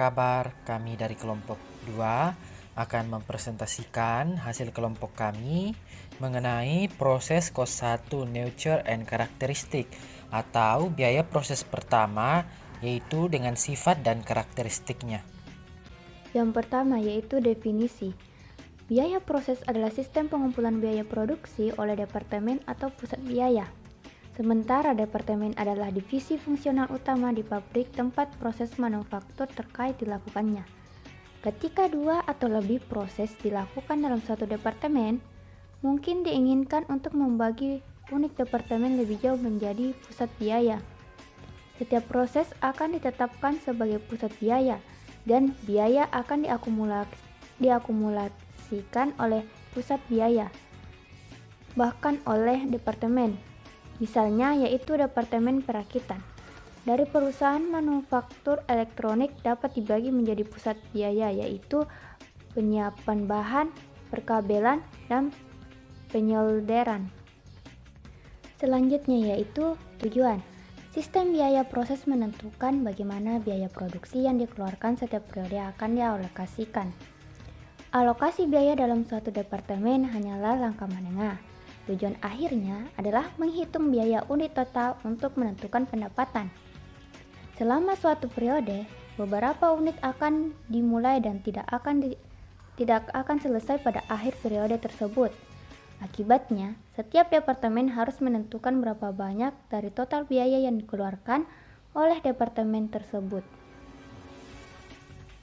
kabar? Kami dari kelompok 2 akan mempresentasikan hasil kelompok kami mengenai proses cost 1 nature and characteristic atau biaya proses pertama, yaitu dengan sifat dan karakteristiknya. Yang pertama yaitu definisi. Biaya proses adalah sistem pengumpulan biaya produksi oleh departemen atau pusat biaya. Sementara departemen adalah divisi fungsional utama di pabrik tempat proses manufaktur terkait dilakukannya. Ketika 2 atau lebih proses dilakukan dalam satu departemen, mungkin diinginkan untuk membagi unit departemen lebih jauh menjadi pusat biaya. Setiap proses akan ditetapkan sebagai pusat biaya dan biaya akan diakumulasikan oleh pusat biaya, bahkan oleh departemen. Misalnya yaitu Departemen Perakitan dari perusahaan manufaktur elektronik dapat dibagi menjadi pusat biaya, yaitu penyiapan bahan, perkabelan, dan penyolderan. Selanjutnya yaitu tujuan. Sistem biaya proses menentukan bagaimana biaya produksi yang dikeluarkan setiap periode akan dialokasikan. Alokasi biaya dalam suatu departemen hanyalah langkah menengah. Tujuan akhirnya adalah menghitung biaya unit total untuk menentukan pendapatan. Selama suatu periode, beberapa unit akan dimulai dan tidak akan selesai pada akhir periode tersebut. Akibatnya, setiap departemen harus menentukan berapa banyak dari total biaya yang dikeluarkan oleh departemen tersebut.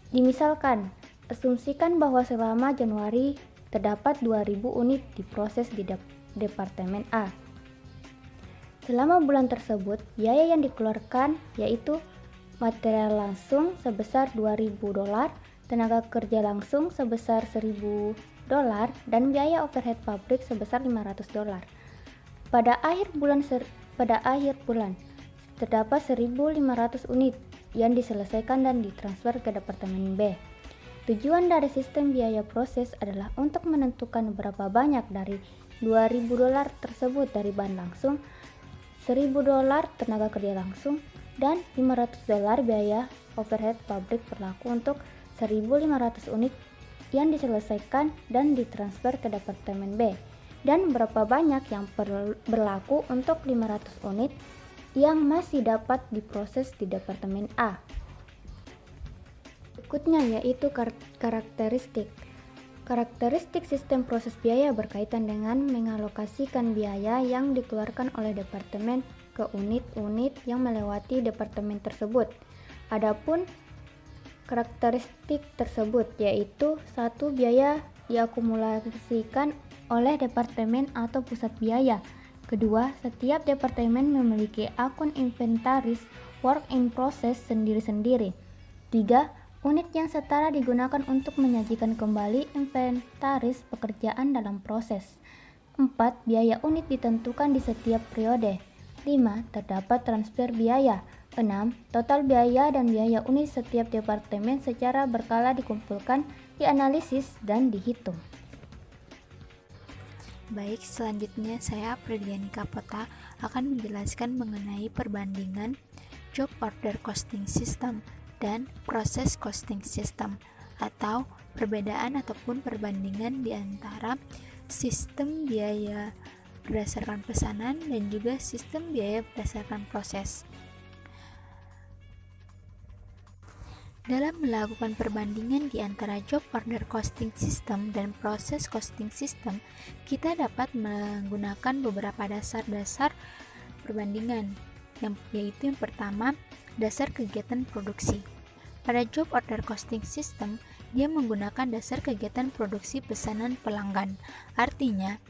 Dimisalkan, asumsikan bahwa selama Januari terdapat 2000 unit diproses di Departemen A. Selama bulan tersebut, biaya yang dikeluarkan yaitu material langsung sebesar $2.000, tenaga kerja langsung sebesar $1.000, dan biaya overhead pabrik sebesar $500. Pada akhir bulan terdapat 1.500 unit yang diselesaikan dan ditransfer ke Departemen B. Tujuan dari sistem biaya proses adalah untuk menentukan berapa banyak dari $2.000 tersebut dari bahan langsung, $1.000 tenaga kerja langsung, dan $500 biaya overhead pabrik berlaku untuk 1.500 unit yang diselesaikan dan ditransfer ke Departemen B, dan berapa banyak yang berlaku untuk 500 unit yang masih dapat diproses di Departemen A. Berikutnya yaitu karakteristik. Karakteristik sistem proses biaya berkaitan dengan mengalokasikan biaya yang dikeluarkan oleh departemen ke unit-unit yang melewati departemen tersebut. Adapun karakteristik tersebut yaitu 1. Biaya diakumulasikan oleh departemen atau pusat biaya. Kedua, setiap departemen memiliki akun inventaris work in process sendiri-sendiri. 3. Unit yang setara digunakan untuk menyajikan kembali inventaris pekerjaan dalam proses. 4. Biaya unit ditentukan di setiap periode. 5. Terdapat transfer biaya. 6. Total biaya dan biaya unit setiap departemen secara berkala dikumpulkan, dianalisis, dan dihitung. Baik, selanjutnya saya Apriliani Kapota akan menjelaskan mengenai perbandingan job order costing system dan proses costing system, atau perbedaan ataupun perbandingan di antara sistem biaya berdasarkan pesanan dan juga sistem biaya berdasarkan proses. Dalam melakukan perbandingan di antara job order costing system dan proses costing system, kita dapat menggunakan beberapa dasar-dasar perbandingan, yaitu yang pertama, dasar kegiatan produksi. Pada job order costing system, dia menggunakan dasar kegiatan produksi pesanan pelanggan. Artinya,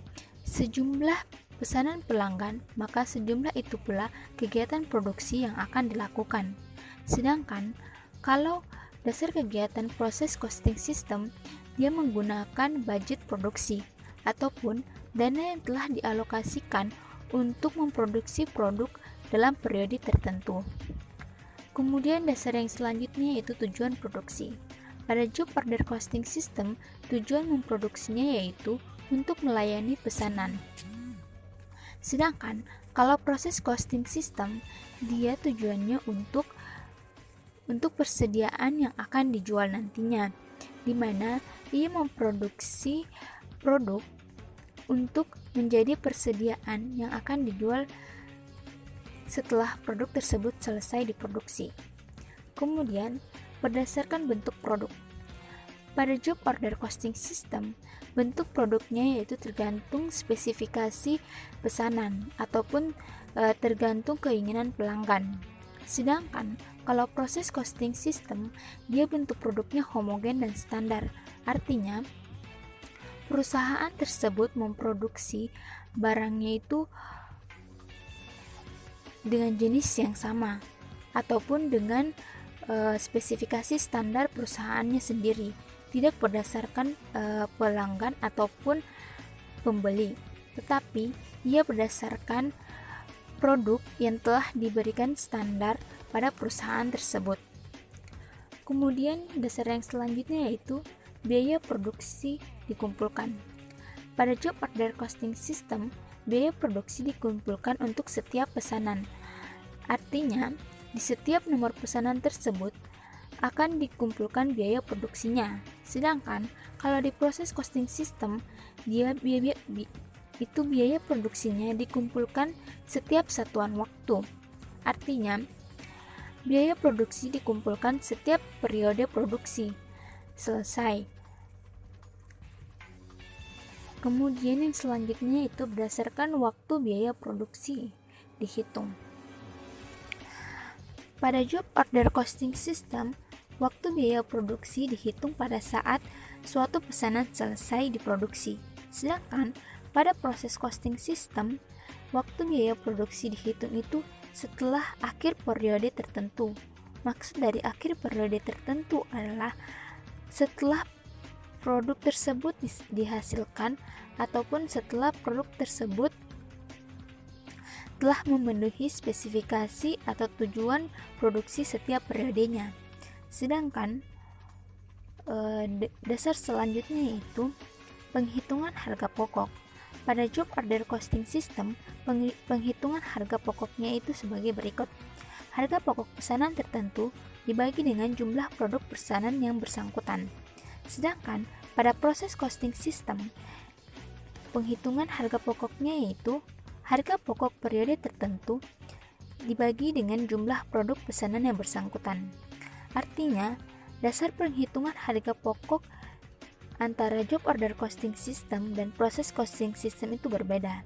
sejumlah pesanan pelanggan, maka sejumlah itu pula kegiatan produksi yang akan dilakukan. Sedangkan, kalau dasar kegiatan proses costing system, dia menggunakan budget produksi, ataupun dana yang telah dialokasikan untuk memproduksi produk dalam periode tertentu. Kemudian dasar yang selanjutnya yaitu tujuan produksi. Pada job order costing system, tujuan memproduksinya yaitu untuk melayani pesanan. Sedangkan kalau proses costing system, dia tujuannya untuk untuk persediaan yang akan dijual nantinya, di mana ia memproduksi produk untuk menjadi persediaan yang akan dijual setelah produk tersebut selesai diproduksi. Kemudian, berdasarkan bentuk produk. Pada job order costing system, bentuk produknya yaitu tergantung spesifikasi pesanan ataupun tergantung keinginan pelanggan. Sedangkan kalau proses costing system, dia bentuk produknya homogen dan standar. Artinya, perusahaan tersebut memproduksi barangnya itu dengan jenis yang sama ataupun dengan spesifikasi standar perusahaannya sendiri, tidak berdasarkan pelanggan ataupun pembeli, tetapi ia berdasarkan produk yang telah diberikan standar pada perusahaan tersebut. Kemudian dasar yang selanjutnya yaitu biaya produksi dikumpulkan. Pada job order costing system, biaya produksi dikumpulkan untuk setiap pesanan. Artinya, di setiap nomor pesanan tersebut akan dikumpulkan biaya produksinya. Sedangkan kalau di proses costing system, biaya produksinya dikumpulkan setiap satuan waktu. Artinya, biaya produksi dikumpulkan setiap periode produksi selesai. Kemudian yang selanjutnya itu berdasarkan waktu biaya produksi dihitung. Pada job order costing system, waktu biaya produksi dihitung pada saat suatu pesanan selesai diproduksi. Sedangkan pada proses costing system, waktu biaya produksi dihitung itu setelah akhir periode tertentu. Maksud dari akhir periode tertentu adalah setelah produk tersebut dihasilkan ataupun setelah produk tersebut telah memenuhi spesifikasi atau tujuan produksi setiap periodenya. Sedangkan dasar selanjutnya yaitu penghitungan harga pokok. Pada job order costing system, penghitungan harga pokoknya itu sebagai berikut. Harga pokok pesanan tertentu dibagi dengan jumlah produk pesanan yang bersangkutan. Sedangkan pada proses costing system, penghitungan harga pokoknya yaitu harga pokok periode tertentu dibagi dengan jumlah produk pesanan yang bersangkutan. Artinya, dasar penghitungan harga pokok antara job order costing system dan proses costing system itu berbeda,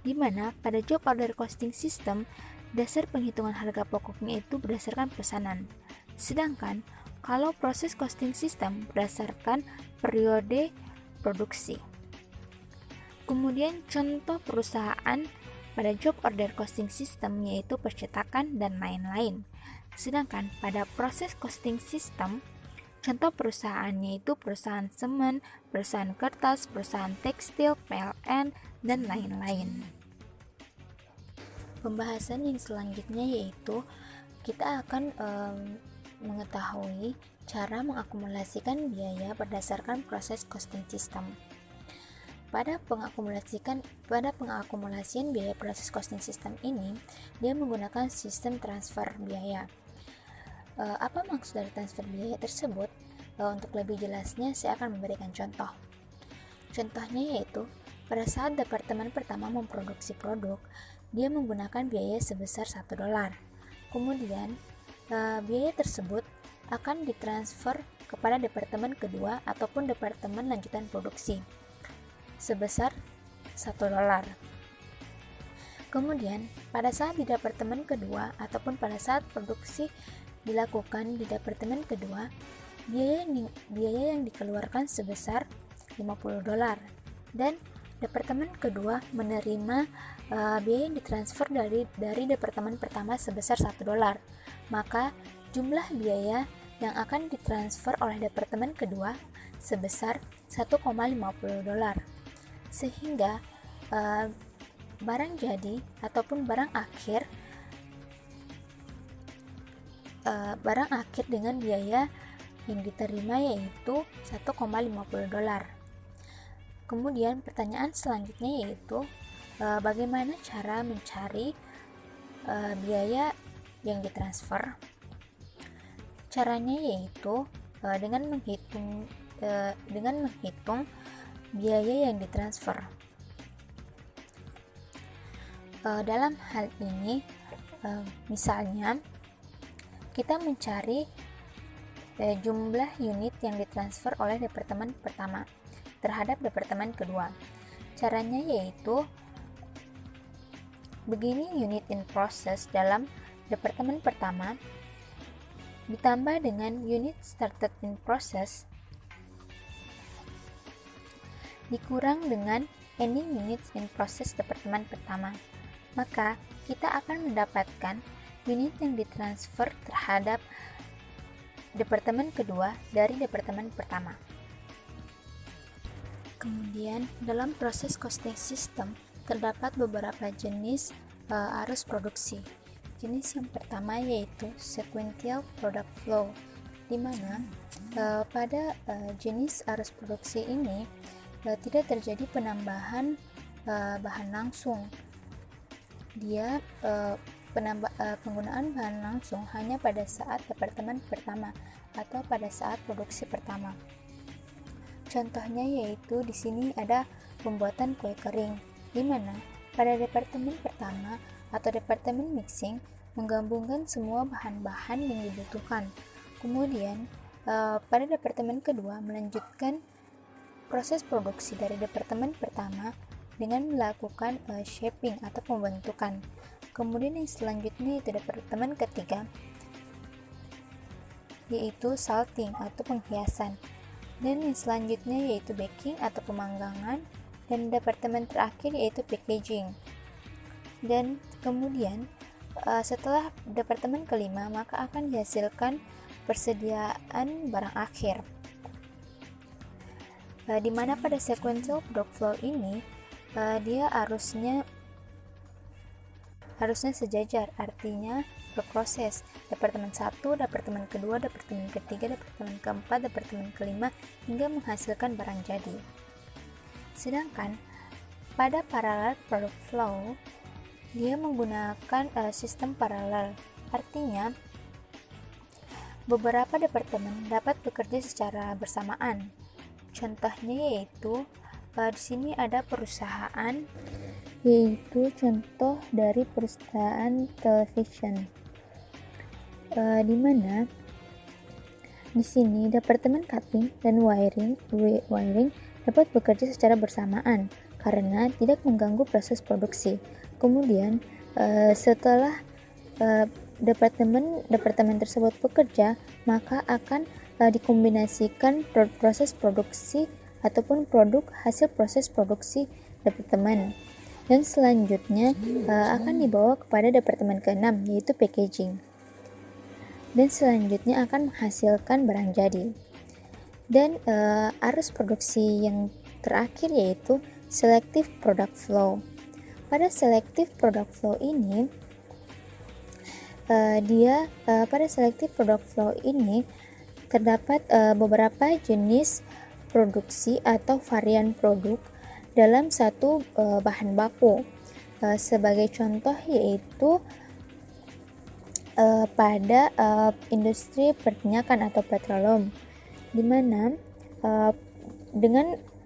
di mana pada job order costing system dasar penghitungan harga pokoknya itu berdasarkan pesanan, sedangkan kalau proses costing system berdasarkan periode produksi. Kemudian contoh perusahaan pada job order costing system yaitu percetakan dan lain-lain. Sedangkan pada proses costing system, contoh perusahaannya itu perusahaan semen, perusahaan kertas, perusahaan tekstil, PLN, dan lain-lain. Pembahasan yang selanjutnya yaitu kita akan mengetahui cara mengakumulasikan biaya berdasarkan proses costing system. Pada pengakumulasian biaya proses costing system ini, dia menggunakan sistem transfer biaya. Apa maksud dari transfer biaya tersebut? Untuk lebih jelasnya, saya akan memberikan contoh. Contohnya yaitu, pada saat departemen pertama memproduksi produk, dia menggunakan biaya sebesar $1. Kemudian, biaya tersebut akan ditransfer kepada departemen kedua ataupun departemen lanjutan produksi sebesar $1. Kemudian, pada saat di departemen kedua ataupun pada saat produksi dilakukan di departemen kedua, biaya yang dikeluarkan sebesar $50 dan departemen kedua menerima biaya yang ditransfer dari departemen pertama sebesar $1. Maka jumlah biaya yang akan ditransfer oleh departemen kedua sebesar $1,50. Sehingga barang jadi ataupun barang akhir dengan biaya yang diterima yaitu $1,50. Kemudian pertanyaan selanjutnya yaitu bagaimana cara mencari biaya yang ditransfer. Caranya yaitu dengan menghitung biaya yang ditransfer. Dalam hal ini, misalnya kita mencari jumlah unit yang ditransfer oleh departemen pertama terhadap departemen kedua. Caranya yaitu begini: unit in process dalam departemen pertama ditambah dengan unit started in process dikurang dengan ending units in process departemen pertama. Maka kita akan mendapatkan unit yang ditransfer terhadap departemen kedua dari departemen pertama. Kemudian dalam proses costing system terdapat beberapa jenis arus produksi. Jenis yang pertama yaitu sequential product flow, di mana pada jenis arus produksi ini tidak terjadi penambahan bahan langsung. Dia penggunaan bahan langsung hanya pada saat departemen pertama atau pada saat produksi pertama. Contohnya yaitu di sini ada pembuatan kue kering, di mana pada departemen pertama atau departemen mixing menggabungkan semua bahan-bahan yang dibutuhkan. Kemudian pada departemen kedua melanjutkan proses produksi dari departemen pertama dengan melakukan shaping atau pembentukan. Kemudian yang selanjutnya itu departemen ketiga yaitu salting atau penghiasan, dan yang selanjutnya yaitu baking atau pemanggangan, dan departemen terakhir yaitu packaging. Dan kemudian setelah departemen kelima maka akan dihasilkan persediaan barang akhir, di mana pada sequential product flow ini dia harusnya sejajar, artinya berproses departemen 1, departemen kedua, departemen ketiga, departemen keempat, departemen kelima hingga menghasilkan barang jadi. Sedangkan pada parallel product flow dia menggunakan sistem paralel, artinya beberapa departemen dapat bekerja secara bersamaan. Contohnya yaitu di sini ada perusahaan, yaitu contoh dari perusahaan television, di mana di sini departemen cutting dan wiring dapat bekerja secara bersamaan karena tidak mengganggu proses produksi. Kemudian setelah departemen tersebut bekerja, maka akan dikombinasikan proses produksi ataupun hasil proses produksi departemen, dan selanjutnya akan dibawa kepada departemen ke-6 yaitu packaging, dan selanjutnya akan menghasilkan barang jadi. Dan arus produksi yang terakhir yaitu selective product flow. Pada selective product flow ini terdapat beberapa jenis produksi atau varian produk dalam satu bahan baku. Sebagai contoh yaitu pada industri perminyakan atau petroleum, di mana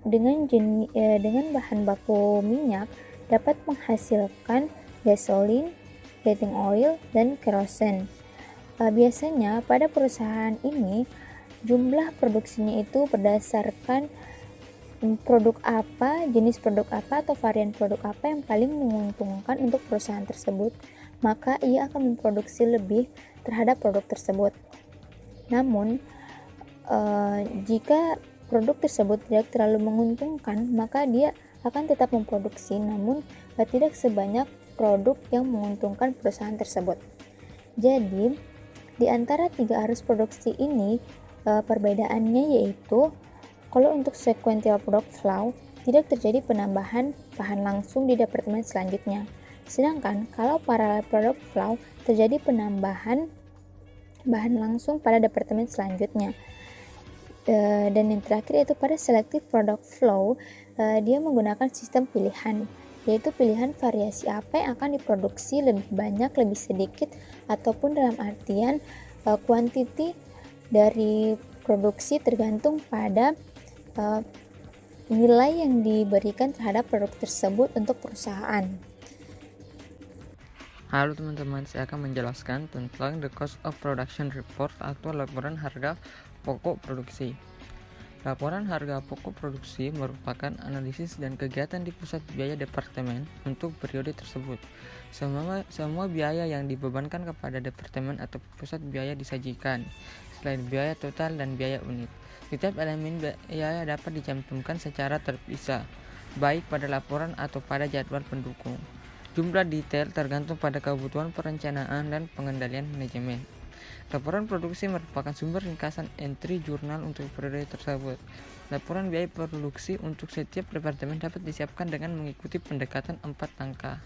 dengan bahan baku minyak dapat menghasilkan gasolin, heating oil, dan kerosen. Biasanya pada perusahaan ini jumlah produksinya itu berdasarkan jenis produk apa atau varian produk apa yang paling menguntungkan untuk perusahaan tersebut, maka ia akan memproduksi lebih terhadap produk tersebut. Namun jika produk tersebut tidak terlalu menguntungkan, maka dia akan tetap memproduksi, namun tidak sebanyak produk yang menguntungkan perusahaan tersebut. Jadi di antara tiga arus produksi ini perbedaannya yaitu kalau untuk sequential product flow tidak terjadi penambahan bahan langsung di departemen selanjutnya, sedangkan kalau parallel product flow terjadi penambahan bahan langsung pada departemen selanjutnya. Dan yang terakhir yaitu pada selective product flow, dia menggunakan sistem pilihan, yaitu pilihan variasi apa yang akan diproduksi lebih banyak, lebih sedikit, ataupun dalam artian quantity dari produksi tergantung pada nilai yang diberikan terhadap produk tersebut untuk perusahaan. Halo teman-teman, saya akan menjelaskan tentang the cost of production report atau laporan harga pokok produksi. Laporan harga pokok produksi merupakan analisis dan kegiatan di pusat biaya departemen untuk periode tersebut. Semua biaya yang dibebankan kepada departemen atau pusat biaya disajikan, selain biaya total dan biaya unit. Setiap elemen biaya dapat dicantumkan secara terpisah, baik pada laporan atau pada jadwal pendukung. Jumlah detail tergantung pada kebutuhan perencanaan dan pengendalian manajemen. Laporan produksi merupakan sumber ringkasan entry jurnal untuk periode tersebut. Laporan biaya produksi untuk setiap departemen dapat disiapkan dengan mengikuti pendekatan 4 langkah.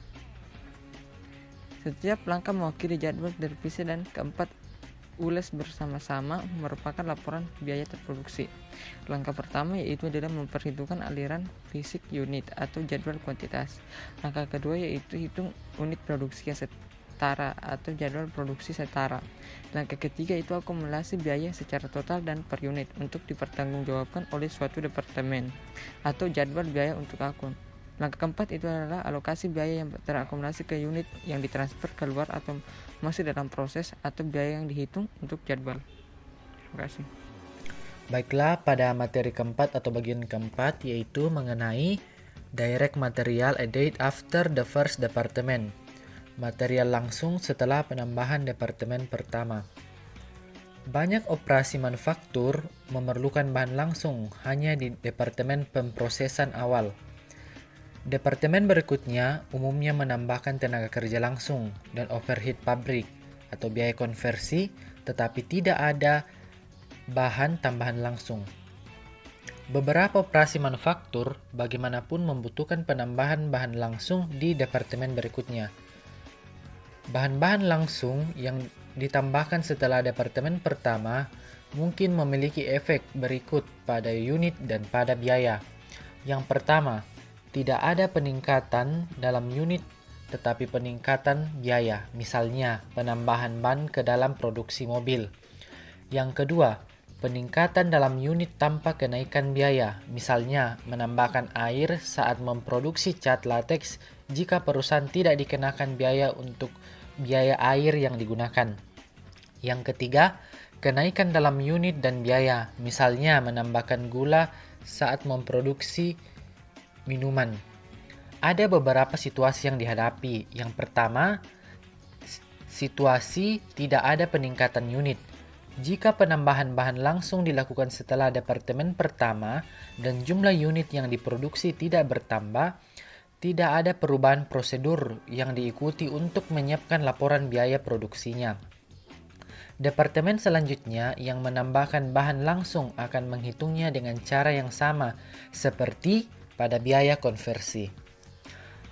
Setiap langkah mewakili jadwal terpisah dan keempat ulas bersama-sama merupakan laporan biaya terproduksi. Langkah pertama yaitu adalah memperhitungkan aliran fisik unit atau jadwal kuantitas. Langkah kedua yaitu hitung unit produksi yang setara atau jadwal produksi setara. Langkah ketiga itu akumulasi biaya secara total dan per unit untuk dipertanggungjawabkan oleh suatu departemen atau jadwal biaya untuk akun. Langkah keempat itu adalah alokasi biaya yang terakumulasi ke unit yang ditransfer keluar atau masih dalam proses atau biaya yang dihitung untuk jadwal. Terima kasih. Baiklah, pada materi keempat atau bagian keempat yaitu mengenai direct material added after the first department. Material langsung setelah penambahan departemen pertama. Banyak operasi manufaktur memerlukan bahan langsung hanya di departemen pemprosesan awal. Departemen berikutnya umumnya menambahkan tenaga kerja langsung dan overhead pabrik atau biaya konversi, tetapi tidak ada bahan tambahan langsung. Beberapa operasi manufaktur bagaimanapun membutuhkan penambahan bahan langsung di departemen berikutnya. Bahan-bahan langsung yang ditambahkan setelah departemen pertama mungkin memiliki efek berikut pada unit dan pada biaya. Yang pertama, tidak ada peningkatan dalam unit tetapi peningkatan biaya, misalnya penambahan ban ke dalam produksi mobil. Yang kedua, peningkatan dalam unit tanpa kenaikan biaya, misalnya menambahkan air saat memproduksi cat latex jika perusahaan tidak dikenakan biaya untuk biaya air yang digunakan. Yang ketiga, kenaikan dalam unit dan biaya, misalnya menambahkan gula saat memproduksi minuman. Ada beberapa situasi yang dihadapi. Yang pertama, situasi tidak ada peningkatan unit. Jika penambahan bahan langsung dilakukan setelah departemen pertama dan jumlah unit yang diproduksi tidak bertambah, tidak ada perubahan prosedur yang diikuti untuk menyiapkan laporan biaya produksinya. Departemen selanjutnya yang menambahkan bahan langsung akan menghitungnya dengan cara yang sama seperti pada biaya konversi.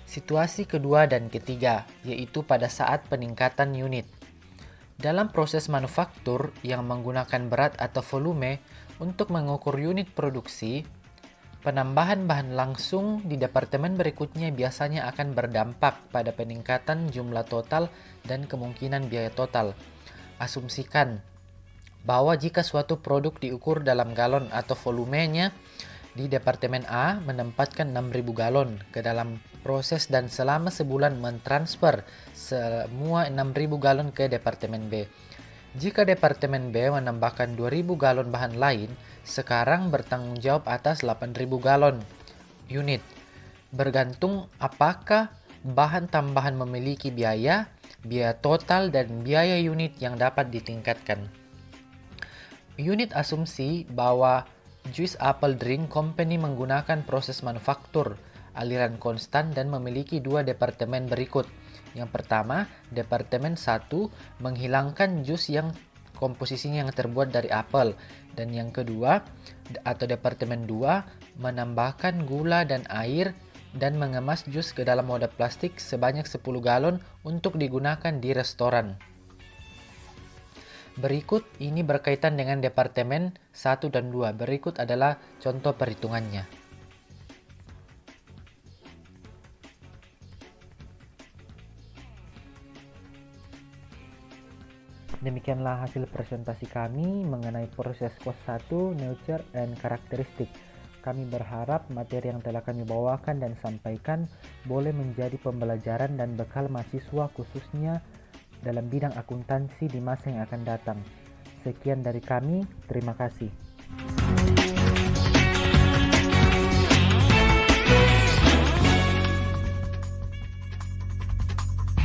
Situasi kedua dan ketiga, yaitu pada saat peningkatan unit. Dalam proses manufaktur yang menggunakan berat atau volume untuk mengukur unit produksi, penambahan bahan langsung di departemen berikutnya biasanya akan berdampak pada peningkatan jumlah total dan kemungkinan biaya total. Asumsikan bahwa jika suatu produk diukur dalam galon atau volumenya, di departemen A menempatkan 6.000 galon ke dalam proses dan selama sebulan mentransfer semua 6.000 galon ke departemen B. Jika departemen B menambahkan 2.000 galon bahan lain, sekarang bertanggung jawab atas 8.000 galon unit. Bergantung apakah bahan tambahan memiliki biaya total dan biaya unit yang dapat ditingkatkan. Unit asumsi bahwa Juice Apple Drink Company menggunakan proses manufaktur aliran konstan dan memiliki dua departemen berikut. Yang pertama, departemen 1 menghilangkan jus yang komposisinya yang terbuat dari apel, dan yang kedua atau departemen 2 menambahkan gula dan air dan mengemas jus ke dalam wadah plastik sebanyak 10 galon untuk digunakan di restoran. Berikut ini berkaitan dengan departemen 1 dan 2. Berikut adalah contoh perhitungannya. Demikianlah hasil presentasi kami mengenai proses kos 1, nature and karakteristik. Kami berharap materi yang telah kami bawakan dan sampaikan boleh menjadi pembelajaran dan bekal mahasiswa khususnya dalam bidang akuntansi di masa yang akan datang. Sekian dari kami, terima kasih.